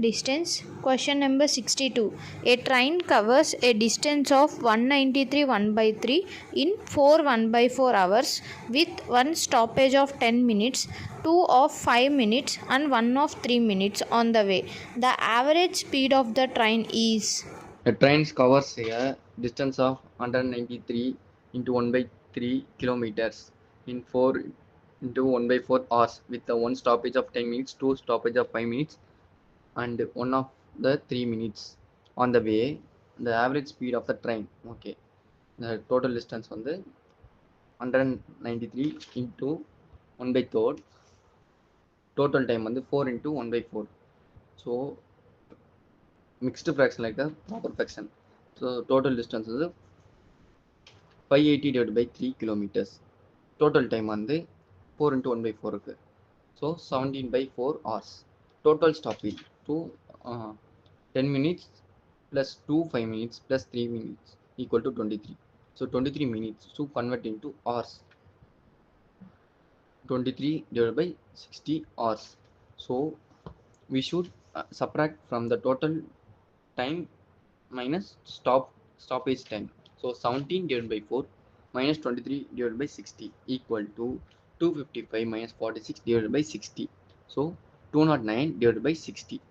distance. Question number 62. A train covers a distance of 193 1 by 3 in 4 1 by 4 hours with one stoppage of 10 minutes, 2 of 5 minutes and 1 of 3 minutes on the way. The average speed of the train is. A train covers a distance of 193 into 1 by 3 kilometers in 4 into 1 by 4 hours with the one stoppage of 10 minutes, 2 stoppage of 5 minutes and 1 of the 3 minutes on the way. The average speed of the train. Okay. The total distance on the 193 into 1 by 3rd. Total time on the 4 into 1 by 4. So mixed fraction like the proper fraction. So total distance is 580 divided by 3 kilometers. Total time வந்து 4 into 1 by 4 இருக்கு. So 17 by 4 hours. Total stoppage 10 minutes plus 2 5 minutes plus 3 minutes equal to 23. So 23 minutes to convert into hours. 23 divided by 60 hours. So we should subtract from the total time minus stoppage time. So 17 divided by 4 minus 23 divided by 60 equal to 255 minus 46 divided by 60. So 209 divided by 60.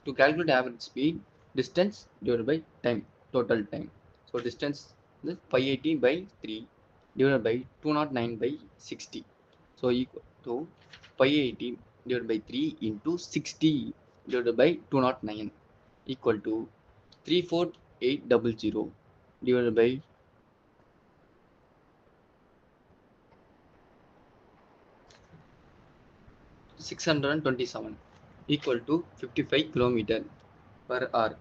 To calculate average speed, distance divided by time, total time. So distance is 580 by 3 divided by 209 by 60. So equal to 580 divided by 3 into 60 divided by 209 equal to 34800 divided by 627 equal to 55 km per hour.